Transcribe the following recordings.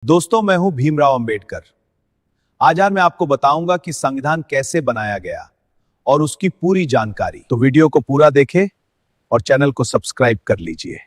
दोस्तों, मैं हूं भीमराव अंबेडकर। आज मैं आपको बताऊंगा कि संविधान कैसे बनाया गया और उसकी पूरी जानकारी। तो वीडियो को पूरा देखें और चैनल को सब्सक्राइब कर लीजिए।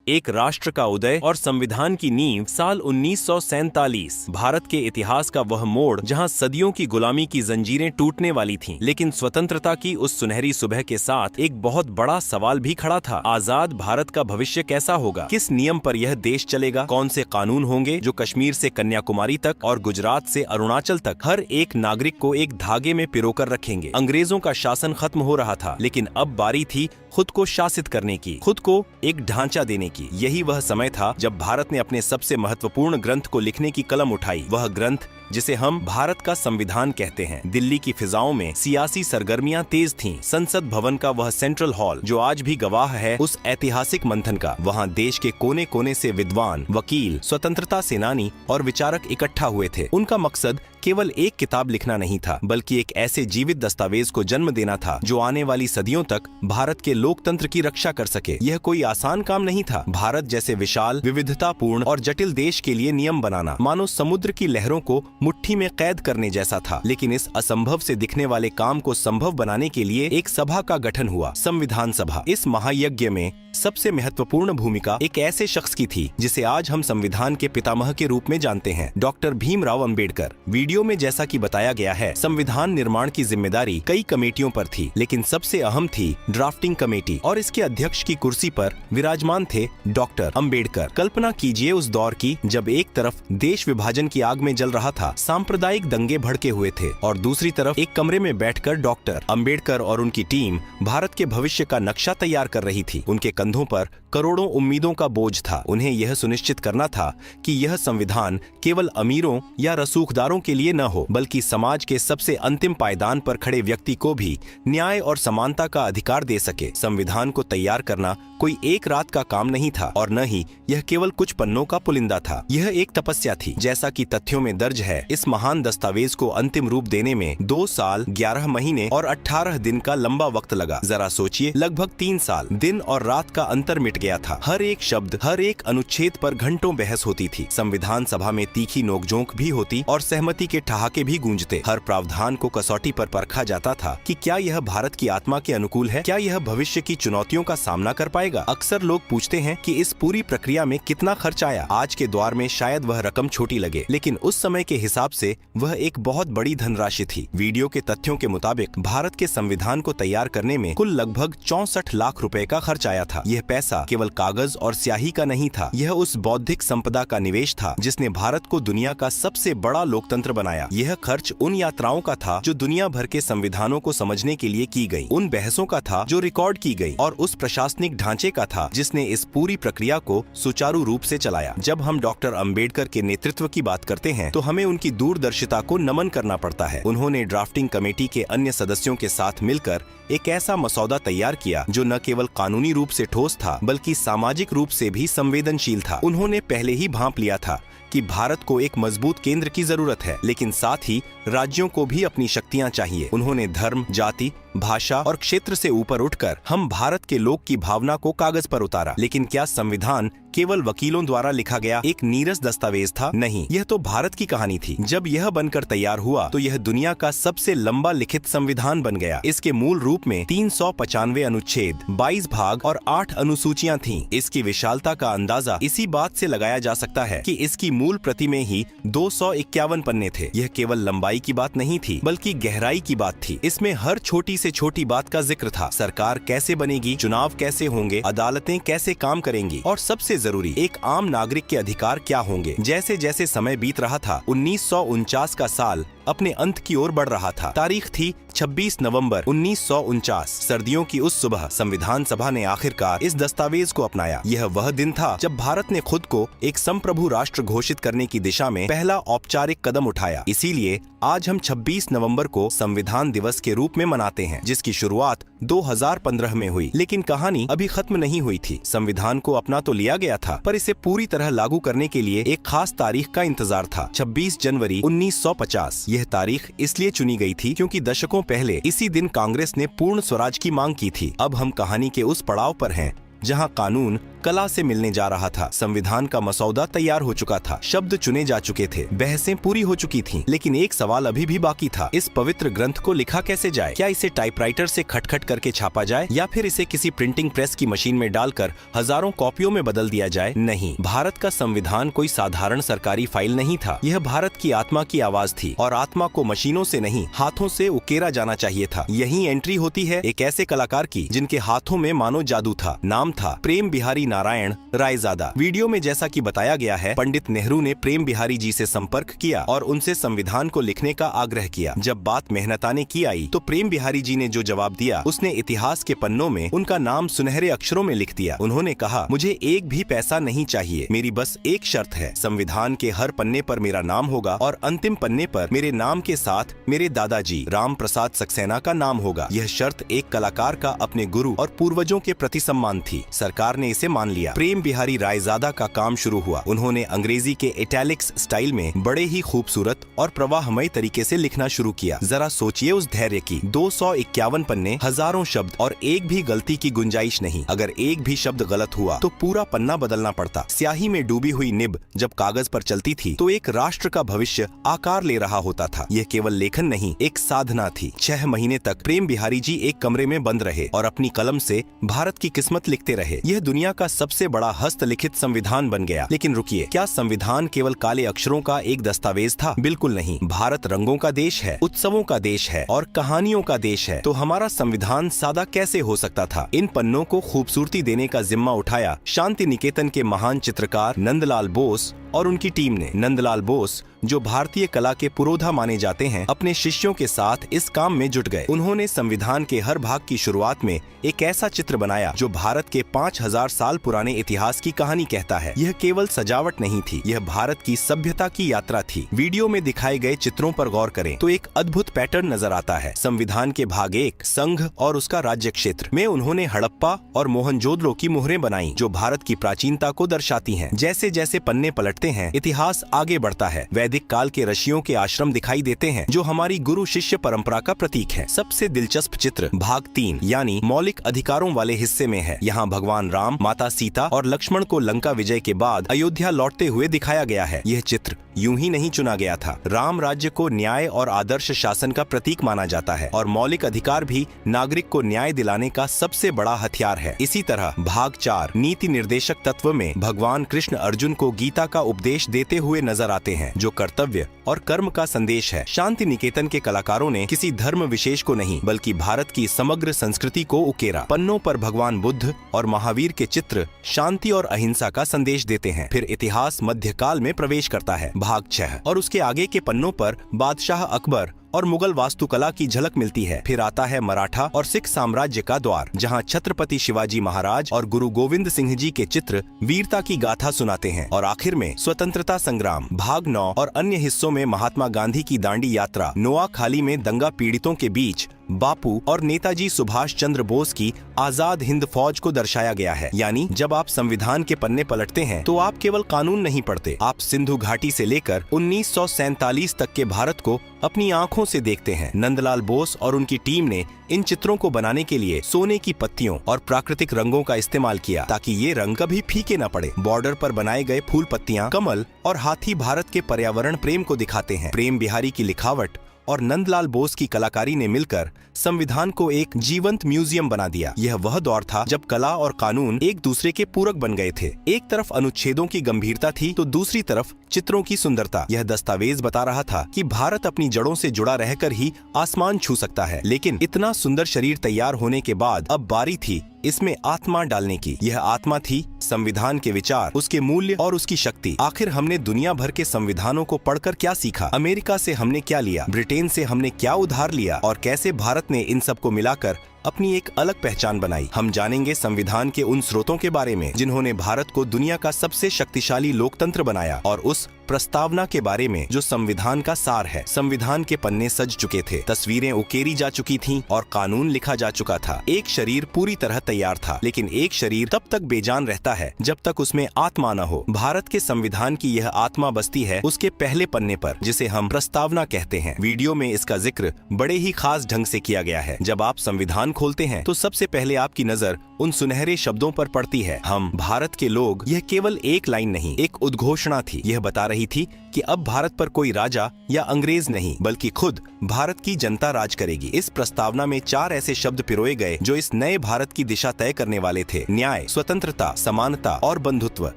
एक राष्ट्र का उदय और संविधान की नींव साल 1947। भारत के इतिहास का वह मोड़ जहां सदियों की गुलामी की जंजीरें टूटने वाली थीं, लेकिन स्वतंत्रता की उस सुनहरी सुबह के साथ एक बहुत बड़ा सवाल भी खड़ा था। आजाद भारत का भविष्य कैसा होगा? किस नियम पर यह देश चलेगा? कौन से कानून होंगे जो कश्मीर से कन्याकुमारी तक और गुजरात से अरुणाचल तक हर एक नागरिक को एक धागे में पिरोकर रखेंगे? अंग्रेजों का शासन खत्म हो रहा था, लेकिन अब बारी थी खुद को शासित करने की, खुद को एक ढांचा देने की। यही वह समय था जब भारत ने अपने सबसे महत्वपूर्ण ग्रंथ को लिखने की कलम उठाई। वह ग्रंथ जिसे हम भारत का संविधान कहते हैं। दिल्ली की फिजाओं में सियासी सरगर्मियां तेज थीं। संसद भवन का वह सेंट्रल हॉल जो आज भी गवाह है उस ऐतिहासिक मंथन का, वहां देश के कोने कोने से विद्वान, वकील, स्वतंत्रता सेनानी और विचारक इकट्ठा हुए थे। उनका मकसद केवल एक किताब लिखना नहीं था, बल्कि एक ऐसे जीवित दस्तावेज को जन्म देना था जो आने वाली सदियों तक भारत के लोकतंत्र की रक्षा कर सके। यह कोई आसान काम नहीं था। भारत जैसे विशाल, विविधतापूर्ण और जटिल देश के लिए नियम बनाना मानो समुद्र की लहरों को मुट्ठी में कैद करने जैसा था। लेकिन इस असंभव से दिखने वाले काम को संभव बनाने के लिए एक सभा का गठन हुआ, संविधान सभा। इस महायज्ञ में सबसे महत्वपूर्ण भूमिका एक ऐसे शख्स की थी जिसे आज हम संविधान के पितामह के रूप में जानते हैं, डॉक्टर भीमराव अंबेडकर। वीडियो में जैसा कि बताया गया है, संविधान निर्माण की जिम्मेदारी कई कमेटियों पर थी, लेकिन सबसे अहम थी ड्राफ्टिंग कमेटी, और इसके अध्यक्ष की कुर्सी पर विराजमान थे डॉक्टर अंबेडकर। कल्पना कीजिए उस दौर की जब एक तरफ देश विभाजन की आग में जल रहा था, सांप्रदायिक दंगे भड़के हुए थे, और दूसरी तरफ एक कमरे में बैठकर डॉक्टर अंबेडकर और उनकी टीम भारत के भविष्य का नक्शा तैयार कर रही थी। उनके कंधों पर करोड़ों उम्मीदों का बोझ था। उन्हें यह सुनिश्चित करना था कि यह संविधान केवल अमीरों या रसूखदारों के लिए न हो, बल्कि समाज के सबसे अंतिम पायदान पर खड़े व्यक्ति को भी न्याय और समानता का अधिकार दे सके। संविधान को तैयार करना कोई एक रात का काम नहीं था, और न ही यह केवल कुछ पन्नों का पुलिंदा था। यह एक तपस्या थी। जैसा कि तथ्यों में दर्ज है, इस महान दस्तावेज को अंतिम रूप देने में 2 साल, 11 महीने और 18 दिन का लंबा वक्त लगा। जरा सोचिए, लगभग 3 साल। दिन और रात का अंतर मिट गया था। हर एक शब्द, हर एक अनुच्छेद पर घंटों बहस होती थी। संविधान सभा में तीखी नोकझोंक भी होती और सहमति के ठहाके भी गूंजते। हर प्रावधान को कसौटी पर परखा जाता था कि क्या यह भारत की आत्मा के अनुकूल है, क्या यह भविष्य की चुनौतियों का सामना कर पाएगा। अक्सर लोग पूछते हैं कि इस पूरी प्रक्रिया में कितना खर्च आया। आज के दौर में शायद वह रकम छोटी लगे, लेकिन उस समय के हिसाब से वह एक बहुत बड़ी धनराशि थी। वीडियो के तथ्यों के मुताबिक भारत के संविधान को तैयार करने में कुल लगभग 64 लाख रुपए का खर्च आया था। यह पैसा केवल कागज और स्याही का नहीं था, यह उस बौद्धिक संपदा का निवेश था जिसने भारत को दुनिया का सबसे बड़ा लोकतंत्र बनाया। यह खर्च उन यात्राओं का था जो दुनिया भर के संविधानों को समझने के लिए की गई, उन बहसों का था जो रिकॉर्ड की गई, और उस प्रशासनिक ढांचे का था जिसने इस पूरी प्रक्रिया को सुचारू रूप से चलाया। जब हम डॉक्टर अंबेडकर के नेतृत्व की बात करते हैं तो हमें उनकी दूरदर्शिता को नमन करना पड़ता है। उन्होंने ड्राफ्टिंग कमेटी के अन्य सदस्यों के साथ मिलकर एक ऐसा मसौदा तैयार किया जो न केवल कानूनी रूप से ठोस था, बल्कि सामाजिक रूप से भी संवेदनशील था। उन्होंने पहले ही भांप लिया था कि भारत को एक मजबूत केंद्र की जरूरत है, लेकिन साथ ही राज्यों को भी अपनी शक्तियां चाहिए। उन्होंने धर्म, जाति, भाषा और क्षेत्र से ऊपर उठकर हम भारत के लोग की भावना को कागज पर उतारा। लेकिन क्या संविधान केवल वकीलों द्वारा लिखा गया एक नीरस दस्तावेज था? नहीं, यह तो भारत की कहानी थी। जब यह बनकर तैयार हुआ तो यह दुनिया का सबसे लंबा लिखित संविधान बन गया। इसके मूल रूप में 395 अनुच्छेद, 22 भाग और 8 अनुसूचियां थीं। इसकी विशालता का अंदाजा इसी बात से लगाया जा सकता है कि इसकी मूल प्रति में ही 251 पन्ने थे। यह केवल लंबाई की बात नहीं थी, बल्कि गहराई की बात थी। इसमें हर छोटी से छोटी बात का जिक्र था। सरकार कैसे बनेगी, चुनाव कैसे होंगे, अदालतें कैसे काम करेंगी, और सबसे जरूरी, एक आम नागरिक के अधिकार क्या होंगे। जैसे जैसे समय बीत रहा था, 1949 का साल अपने अंत की ओर बढ़ रहा था। तारीख थी 26 नवंबर 1949। सर्दियों की उस सुबह संविधान सभा ने आखिरकार इस दस्तावेज को अपनाया। यह वह दिन था जब भारत ने खुद को एक संप्रभु राष्ट्र घोषित करने की दिशा में पहला औपचारिक कदम उठाया। इसीलिए आज हम 26 नवंबर को संविधान दिवस के रूप में मनाते हैं, जिसकी शुरुआत 2015 में हुई। लेकिन कहानी अभी खत्म नहीं हुई थी। संविधान को अपना तो लिया गया था, पर इसे पूरी तरह लागू करने के लिए एक खास तारीख का इंतजार था, 26 जनवरी 1950। यह तारीख इसलिए चुनी गई थी क्योंकि दशकों पहले इसी दिन कांग्रेस ने पूर्ण स्वराज की मांग की थी। अब हम कहानी के उस पड़ाव पर हैं जहां कानून कला से मिलने जा रहा था। संविधान का मसौदा तैयार हो चुका था, शब्द चुने जा चुके थे, बहसें पूरी हो चुकी थीं, लेकिन एक सवाल अभी भी बाकी था। इस पवित्र ग्रंथ को लिखा कैसे जाए? क्या इसे टाइपराइटर से खटखट करके छापा जाए या फिर इसे किसी प्रिंटिंग प्रेस की मशीन में डालकर हजारों कॉपियों में बदल दिया जाए? नहीं, भारत का संविधान कोई साधारण सरकारी फाइल नहीं था। यह भारत की आत्मा की आवाज थी और आत्मा को मशीनों से नहीं, हाथों से उकेरा जाना चाहिए था। यही एंट्री होती है एक ऐसे कलाकार की जिनके हाथों में मानो जादू था। नाम था प्रेम बिहारी नारायण रायजादा। वीडियो में जैसा कि बताया गया है, पंडित नेहरू ने प्रेम बिहारी जी से संपर्क किया और उनसे संविधान को लिखने का आग्रह किया। जब बात मेहनताने की आई तो प्रेम बिहारी जी ने जो जवाब दिया, उसने इतिहास के पन्नों में उनका नाम सुनहरे अक्षरों में लिख दिया। उन्होंने कहा, मुझे एक भी पैसा नहीं चाहिए, मेरी बस एक शर्त है, संविधान के हर पन्ने पर मेरा नाम होगा और अंतिम पन्ने पर मेरे नाम के साथ मेरे दादाजी राम प्रसाद सक्सेना का नाम होगा। यह शर्त एक कलाकार का अपने गुरु और पूर्वजों के प्रति सम्मान थी। सरकार ने इसे मान लिया। प्रेम बिहारी रायजादा का काम शुरू हुआ। उन्होंने अंग्रेजी के इटैलिक्स स्टाइल में बड़े ही खूबसूरत और प्रवाहमय तरीके से लिखना शुरू किया। जरा सोचिए उस धैर्य की। 251 पन्ने, हजारों शब्द और एक भी गलती की गुंजाइश नहीं। अगर एक भी शब्द गलत हुआ तो पूरा पन्ना बदलना पड़ता। स्याही में डूबी हुई निब जब कागज पर चलती थी तो एक राष्ट्र का भविष्य आकार ले रहा होता था। यह केवल लेखन नहीं, एक साधना थी। 6 महीने तक प्रेम बिहारी जी एक कमरे में बंद रहे और अपनी कलम से भारत की किस्मत लिखते रहे। यह दुनिया का सबसे बड़ा हस्तलिखित संविधान बन गया। लेकिन रुकिए, क्या संविधान केवल काले अक्षरों का एक दस्तावेज था? बिल्कुल नहीं। भारत रंगों का देश है, उत्सवों का देश है और कहानियों का देश है। तो हमारा संविधान सादा कैसे हो सकता था? इन पन्नों को खूबसूरती देने का जिम्मा उठाया शांति निकेतन के महान चित्रकार नंदलाल बोस और उनकी टीम ने। नंदलाल बोस, जो भारतीय कला के पुरोधा माने जाते हैं, अपने शिष्यों के साथ इस काम में जुट गए। उन्होंने संविधान के हर भाग की शुरुआत में एक ऐसा चित्र बनाया जो भारत के 5000 साल पुराने इतिहास की कहानी कहता है। यह केवल सजावट नहीं थी, यह भारत की सभ्यता की यात्रा थी। वीडियो में दिखाए गए चित्रों पर गौर करें तो एक अद्भुत पैटर्न नजर आता है। संविधान के भाग 1, संघ और उसका राज्य क्षेत्र में उन्होंने हड़प्पा और मोहनजोदड़ो की मोहरें बनाई जो भारत की प्राचीनता को दर्शाती हैं। जैसे जैसे पन्ने पलटते हैं, इतिहास आगे बढ़ता है। वैदिक काल के ऋषियों के आश्रम दिखाई देते हैं जो हमारी गुरु शिष्य परंपरा का प्रतीक है। सबसे दिलचस्प चित्र भाग 3 यानी मौलिक अधिकारों वाले हिस्से में है। यहाँ भगवान राम, माता सीता और लक्ष्मण को लंका विजय के बाद अयोध्या लौटते हुए दिखाया गया है। यह चित्र यूं ही नहीं चुना गया था। राम राज्य को न्याय और आदर्श शासन का प्रतीक माना जाता है और मौलिक अधिकार भी नागरिक को न्याय दिलाने का सबसे बड़ा हथियार है। इसी तरह भाग 4 नीति निर्देशक तत्व में भगवान कृष्ण अर्जुन को गीता का उपदेश देते हुए नजर आते हैं जो कर्तव्य और कर्म का संदेश है। शांति निकेतन के कलाकारों ने किसी धर्म विशेष को नहीं बल्कि भारत की समग्र संस्कृति को उकेरा। पन्नों पर भगवान बुद्ध और महावीर के चित्र शांति और अहिंसा का संदेश देते हैं। फिर इतिहास मध्यकाल में प्रवेश करता है। भाग 6 और उसके आगे के पन्नों पर बादशाह अकबर और मुगल वास्तुकला की झलक मिलती है। फिर आता है मराठा और सिख साम्राज्य का द्वार जहां छत्रपति शिवाजी महाराज और गुरु गोविंद सिंह जी के चित्र वीरता की गाथा सुनाते हैं। और आखिर में स्वतंत्रता संग्राम भाग 9 और अन्य हिस्सों में महात्मा गांधी की दांडी यात्रा, नोआखाली में दंगा पीड़ितों के बीच बापू और नेताजी सुभाष चंद्र बोस की आजाद हिंद फौज को दर्शाया गया है। यानी जब आप संविधान के पन्ने पलटते हैं तो आप केवल कानून नहीं पढ़ते, आप सिंधु घाटी से लेकर 1947 तक के भारत को अपनी आंखों से देखते हैं। नंदलाल बोस और उनकी टीम ने इन चित्रों को बनाने के लिए सोने की पत्तियों और प्राकृतिक रंगों का इस्तेमाल किया ताकि ये रंग कभी फीके न पड़े। बॉर्डर पर बनाए गए फूल पत्तियां, कमल और हाथी भारत के पर्यावरण प्रेम को दिखाते हैं। प्रेम बिहारी की लिखावट और नंदलाल बोस की कलाकारी ने मिलकर संविधान को एक जीवंत म्यूजियम बना दिया। यह वह दौर था जब कला और कानून एक दूसरे के पूरक बन गए थे। एक तरफ अनुच्छेदों की गंभीरता थी तो दूसरी तरफ चित्रों की सुंदरता। यह दस्तावेज बता रहा था कि भारत अपनी जड़ों से जुड़ा रहकर ही आसमान छू सकता है। लेकिन इतना सुंदर शरीर तैयार होने के बाद अब बारी थी इसमें आत्मा डालने की। यह आत्मा थी संविधान के विचार, उसके मूल्य और उसकी शक्ति। आखिर हमने दुनिया भर के संविधानों को पढ़कर क्या सीखा? अमेरिका से हमने क्या लिया? ब्रिटेन से हमने क्या उधार लिया? और कैसे भारत ने इन सब को मिलाकर अपनी एक अलग पहचान बनाई? हम जानेंगे संविधान के उन स्रोतों के बारे में जिन्होंने भारत को दुनिया का सबसे शक्तिशाली लोकतंत्र बनाया और उस प्रस्तावना के बारे में जो संविधान का सार है। संविधान के पन्ने सज चुके थे, तस्वीरें उकेरी जा चुकी थीं और कानून लिखा जा चुका था। एक शरीर पूरी तरह तैयार था, लेकिन एक शरीर तब तक बेजान रहता है जब तक उसमें आत्मा न हो। भारत के संविधान की यह आत्मा बसती है उसके पहले पन्ने पर, जिसे हम प्रस्तावना कहते हैं। वीडियो में इसका जिक्र बड़े ही खास ढंग से किया गया है। जब आप संविधान खोलते हैं तो सबसे पहले आपकी नजर उन सुनहरे शब्दों पर पड़ती है, हम भारत के लोग। यह केवल एक लाइन नहीं, एक उद्घोषणा थी। यह बता रही थी कि अब भारत पर कोई राजा या अंग्रेज नहीं, बल्कि खुद भारत की जनता राज करेगी। इस प्रस्तावना में 4 ऐसे शब्द पिरोए गए जो इस नए भारत की दिशा तय करने वाले थे: न्याय, स्वतंत्रता, समानता और बंधुत्व।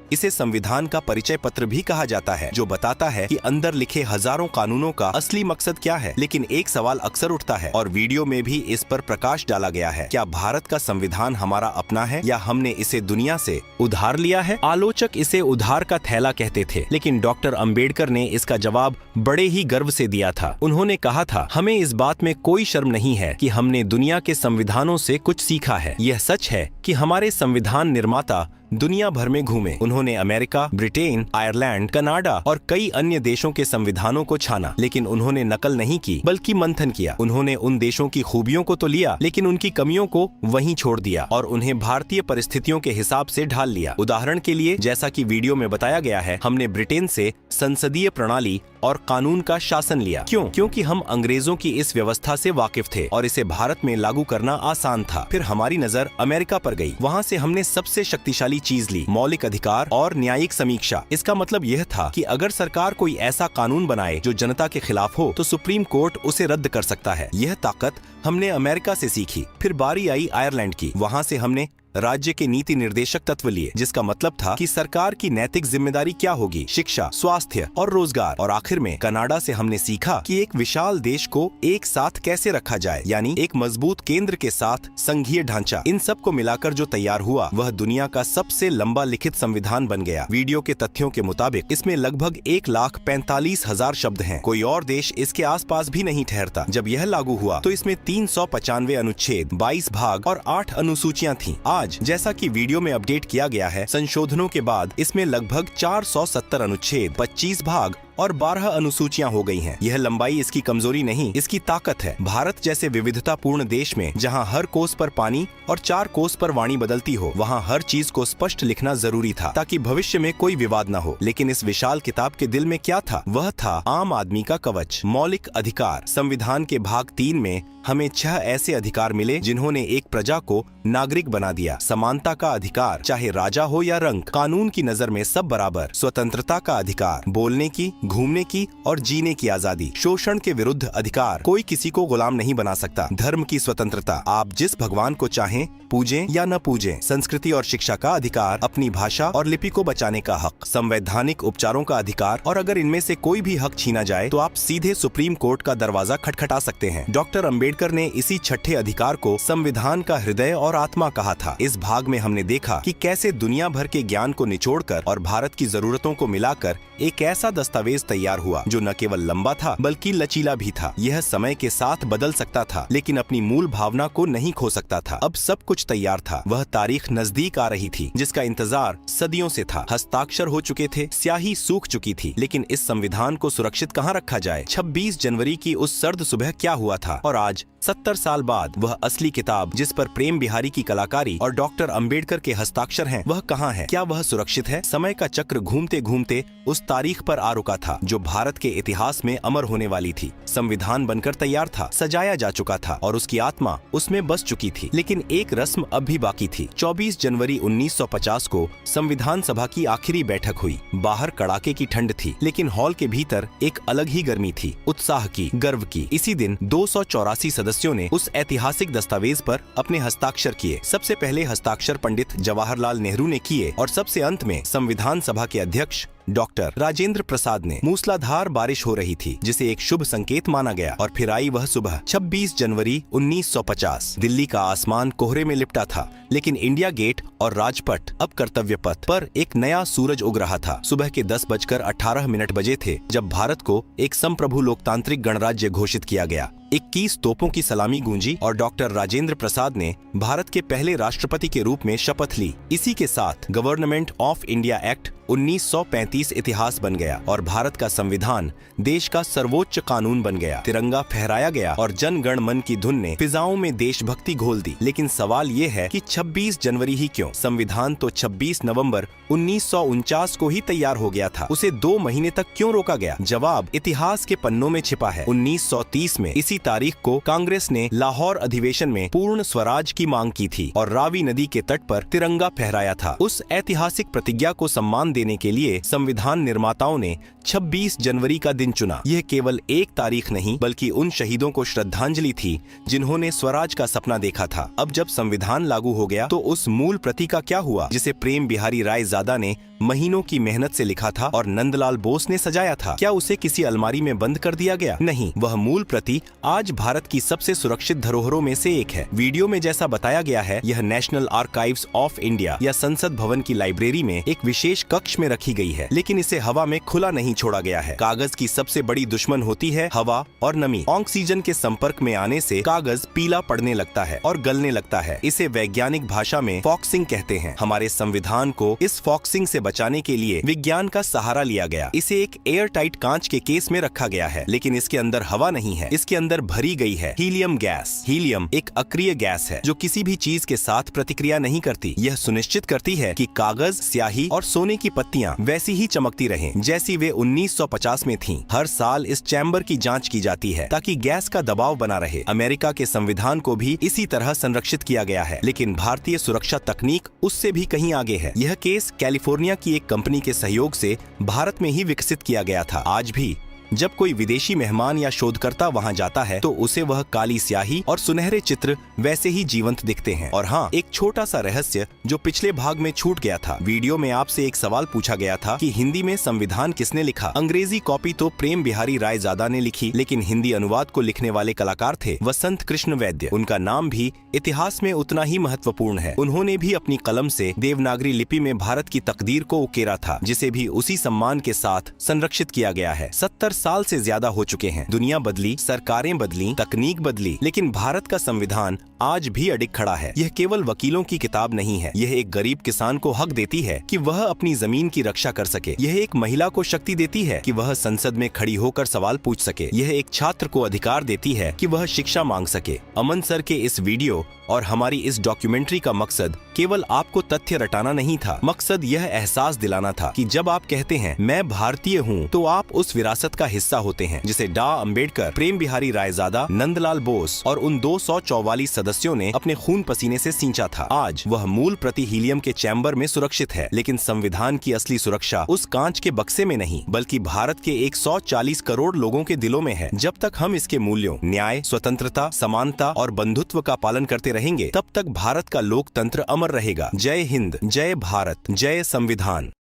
इसे संविधान का परिचय पत्र भी कहा जाता है, जो बताता है कि अंदर लिखे हजारों कानूनों का असली मकसद क्या है। लेकिन एक सवाल अक्सर उठता है और वीडियो में भी इस पर प्रकाश डाला गया है: क्या भारत का संविधान हमारा अपना है या हमने इसे दुनिया से उधार लिया है? आलोचक इसे उधार का थैला कहते थे, लेकिन डॉक्टर अंबेडकर ने इसका जवाब बड़े ही गर्व से दिया था। उन्होंने कहा था, हमें इस बात में कोई शर्म नहीं है कि हमने दुनिया के संविधानों से कुछ सीखा है। यह सच है कि हमारे संविधान निर्माता दुनिया भर में घूमे। उन्होंने अमेरिका, ब्रिटेन, आयरलैंड, कनाडा और कई अन्य देशों के संविधानों को छाना, लेकिन उन्होंने नकल नहीं की बल्कि मंथन किया। उन्होंने उन देशों की खूबियों को तो लिया, लेकिन उनकी कमियों को वहीं छोड़ दिया और उन्हें भारतीय परिस्थितियों के हिसाब से ढाल लिया। उदाहरण के लिए, जैसा कि वीडियो में बताया गया है, हमने ब्रिटेन से संसदीय प्रणाली और कानून का शासन लिया। क्यों? क्योंकि हम अंग्रेजों की इस व्यवस्था से वाकिफ थे और इसे भारत में लागू करना आसान था। फिर हमारी नजर अमेरिका पर गई। वहाँ से हमने सबसे शक्तिशाली चीज ली: मौलिक अधिकार और न्यायिक समीक्षा। इसका मतलब यह था कि अगर सरकार कोई ऐसा कानून बनाए जो जनता के खिलाफ हो, तो सुप्रीम कोर्ट उसे रद्द कर सकता है। यह ताकत हमने अमेरिका से सीखी। फिर बारी आई आयरलैंड की। वहाँ से हमने राज्य के नीति निर्देशक तत्व लिए, जिसका मतलब था कि सरकार की नैतिक जिम्मेदारी क्या होगी: शिक्षा, स्वास्थ्य और रोजगार। और आखिर में कनाडा से हमने सीखा कि एक विशाल देश को एक साथ कैसे रखा जाए, यानी एक मजबूत केंद्र के साथ संघीय ढांचा। इन सब को मिलाकर जो तैयार हुआ, वह दुनिया का सबसे लंबा लिखित संविधान बन गया। वीडियो के तथ्यों के मुताबिक इसमें लगभग 1,45,000 शब्द हैं। कोई और देश इसके आसपास भी नहीं ठहरता। जब यह लागू हुआ तो इसमें 395 अनुच्छेद, 22 भाग और 8 अनुसूचियां थीं। आज जैसा कि वीडियो में अपडेट किया गया है, संशोधनों के बाद इसमें लगभग 470 अनुच्छेद, 25 भाग और 12 अनुसूचियां हो गई हैं। यह लंबाई इसकी कमजोरी नहीं, इसकी ताकत है। भारत जैसे विविधतापूर्ण देश में, जहां हर कोस पर पानी और 4 कोस पर वाणी बदलती हो, वहां हर चीज को स्पष्ट लिखना जरूरी था ताकि भविष्य में कोई विवाद न हो। लेकिन इस विशाल किताब के दिल में क्या था? वह था आम आदमी का कवच, मौलिक अधिकार। संविधान के भाग 3 में हमें 6 ऐसे अधिकार मिले जिन्होंने एक प्रजा को नागरिक बना दिया। समानता का अधिकार, चाहे राजा हो या रंक, कानून की नजर में सब बराबर। स्वतंत्रता का अधिकार, बोलने की, घूमने की और जीने की आजादी। शोषण के विरुद्ध अधिकार, कोई किसी को गुलाम नहीं बना सकता। धर्म की स्वतंत्रता, आप जिस भगवान को चाहें पूजें या न पूजें। संस्कृति और शिक्षा का अधिकार, अपनी भाषा और लिपि को बचाने का हक। संवैधानिक उपचारों का अधिकार, और अगर इनमें से कोई भी हक छीना जाए तो आप सीधे सुप्रीम कोर्ट का दरवाजा खटखटा सकते हैं। डॉक्टर अंबेडकर ने इसी छठे अधिकार को संविधान का हृदय और आत्मा कहा था। इस भाग में हमने देखा कि कैसे दुनिया भर के ज्ञान को निचोड़कर और भारत की जरूरतों को मिलाकर एक ऐसा दस्तावेज तैयार हुआ जो न केवल लंबा था बल्कि लचीला भी था। यह समय के साथ बदल सकता था, लेकिन अपनी मूल भावना को नहीं खो सकता था। अब सब कुछ तैयार था। वह तारीख नजदीक आ रही थी जिसका इंतजार सदियों से था। हस्ताक्षर हो चुके थे, स्याही सूख चुकी थी, लेकिन इस संविधान को सुरक्षित कहाँ रखा जाए? 26 जनवरी की उस सर्द सुबह क्या हुआ था? और आज 70 साल बाद वह असली किताब जिस पर प्रेम बिहारी की कलाकारी और डॉक्टर अंबेडकर के हस्ताक्षर हैं, वह कहाँ है? क्या वह सुरक्षित है? समय का चक्र घूमते घूमते उस तारीख पर आ रुका था जो भारत के इतिहास में अमर होने वाली थी। संविधान बनकर तैयार था, सजाया जा चुका था और उसकी आत्मा उसमें बस चुकी थी, लेकिन एक रस्म अब भी बाकी थी। 24 जनवरी 1950 को संविधान सभा की आखिरी बैठक हुई। बाहर कड़ाके की ठंड थी, लेकिन हॉल के भीतर एक अलग ही गर्मी थी, उत्साह की, गर्व की। इसी दिन 284 सदस्यों ने उस ऐतिहासिक दस्तावेज पर अपने हस्ताक्षर किए। सबसे पहले हस्ताक्षर पंडित जवाहरलाल नेहरू ने किए और सबसे अंत में संविधान सभा के अध्यक्ष डॉक्टर राजेंद्र प्रसाद ने। मूसलाधार बारिश हो रही थी जिसे एक शुभ संकेत माना गया। और फिर आई वह सुबह, 26 जनवरी 1950। दिल्ली का आसमान कोहरे में लिपटा था, लेकिन इंडिया गेट और राजपथ, अब कर्तव्य पथ पर, एक नया सूरज उग रहा था। सुबह के 10:18 बजे थे जब भारत को एक संप्रभु लोकतांत्रिक गणराज्य घोषित किया गया। 21 तोपों की सलामी गूंजी और डॉक्टर राजेंद्र प्रसाद ने भारत के पहले राष्ट्रपति के रूप में शपथ ली। इसी के साथ गवर्नमेंट ऑफ इंडिया एक्ट 1935 इतिहास बन गया और भारत का संविधान देश का सर्वोच्च कानून बन गया। तिरंगा फहराया गया और जन गण मन की धुन ने फिजाओं में देशभक्ति घोल दी। लेकिन सवाल ये है कि 26 जनवरी ही क्यों? संविधान तो 26 नवंबर 1949 को ही तैयार हो गया था। उसे 2 महीने तक क्यों रोका गया? जवाब इतिहास के पन्नों में छिपा है। 1930 में इसी तारीख को कांग्रेस ने लाहौर अधिवेशन में पूर्ण स्वराज की मांग की थी और रावी नदी के तट पर तिरंगा फहराया था। उस ऐतिहासिक प्रतिज्ञा को सम्मान देने के लिए संविधान निर्माताओं ने 26 जनवरी का दिन चुना। यह केवल एक तारीख नहीं बल्कि उन शहीदों को श्रद्धांजलि थी जिन्होंने स्वराज का सपना देखा था। अब जब संविधान लागू हो गया तो उस मूल प्रति का क्या हुआ जिसे प्रेम बिहारी रायजादा ने महीनों की मेहनत से लिखा था और नंदलाल बोस ने सजाया था? क्या उसे किसी अलमारी में बंद कर दिया गया? नहीं, वह मूल प्रति आज भारत की सबसे सुरक्षित धरोहरों में से एक है। वीडियो में जैसा बताया गया है, यह नेशनल आर्काइव्स ऑफ इंडिया या संसद भवन की लाइब्रेरी में एक विशेष कक्ष में रखी गई है, लेकिन इसे हवा में खुला नहीं छोड़ा गया है। कागज की सबसे बड़ी दुश्मन होती है हवा और नमी। ऑक्सीजन के संपर्क में आने से कागज पीला पड़ने लगता है और गलने लगता है। इसे वैज्ञानिक भाषा में फॉक्सिंग कहते हैं। हमारे संविधान को इस फॉक्सिंग से बचाने के लिए विज्ञान का सहारा लिया गया। इसे एक एयर टाइट कांच के केस में रखा गया है, लेकिन इसके अंदर हवा नहीं है। इसके अंदर भरी गई है हीलियम गैस। हीलियम एक अक्रिय गैस है जो किसी भी चीज के साथ प्रतिक्रिया नहीं करती। यह सुनिश्चित करती है कि कागज, स्याही और सोने की पत्तियां वैसी ही चमकती रहें जैसी वे 1950 में थीं। हर साल इस चैम्बर की जांच की जाती है ताकि गैस का दबाव बना रहे। अमेरिका के संविधान को भी इसी तरह संरक्षित किया गया है, लेकिन भारतीय सुरक्षा तकनीक उससे भी कहीं आगे है। यह केस कैलिफोर्निया की एक कंपनी के सहयोग से भारत में ही विकसित किया गया था। आज भी जब कोई विदेशी मेहमान या शोधकर्ता वहां जाता है तो उसे वह काली स्याही और सुनहरे चित्र वैसे ही जीवंत दिखते हैं। और हाँ, एक छोटा सा रहस्य जो पिछले भाग में छूट गया था। वीडियो में आपसे एक सवाल पूछा गया था कि हिंदी में संविधान किसने लिखा? अंग्रेजी कॉपी तो प्रेम बिहारी रायजादा ने लिखी, लेकिन हिंदी अनुवाद को लिखने वाले कलाकार थे वसंत कृष्ण वैद्य। उनका नाम भी इतिहास में उतना ही महत्वपूर्ण है। उन्होंने भी अपनी कलम से देवनागरी लिपि में भारत की तकदीर को उकेरा था, जिसे भी उसी सम्मान के साथ संरक्षित किया गया है। 70 साल से ज्यादा हो चुके हैं। दुनिया बदली, सरकारें बदली, तकनीक बदली, लेकिन भारत का संविधान आज भी अडिग खड़ा है। यह केवल वकीलों की किताब नहीं है। यह एक गरीब किसान को हक देती है कि वह अपनी जमीन की रक्षा कर सके। यह एक महिला को शक्ति देती है कि वह संसद में खड़ी होकर सवाल पूछ सके। यह एक छात्र को अधिकार देती है कि वह शिक्षा मांग सके। अमन सर के इस वीडियो और हमारी इस डॉक्यूमेंट्री का मकसद केवल आपको तथ्य रटाना नहीं था। मकसद यह एहसास दिलाना था कि जब आप कहते हैं मैं भारतीय हूँ, तो आप उस विरासत का हिस्सा होते हैं जिसे डॉ. अंबेडकर, प्रेम बिहारी रायजादा, नंदलाल बोस और उन 244 सदस्यों ने अपने खून पसीने से सींचा था। आज वह मूल प्रति हीलियम के चैम्बर में सुरक्षित है, लेकिन संविधान की असली सुरक्षा उस कांच के बक्से में नहीं बल्कि भारत के 140 करोड़ लोगों के दिलों में है। जब तक हम इसके मूल्यों, न्याय, स्वतंत्रता, समानता और बंधुत्व का पालन करते रहेंगे, तब तक भारत का लोकतंत्र अमर रहेगा। जय हिंद, जय भारत, जय संविधान।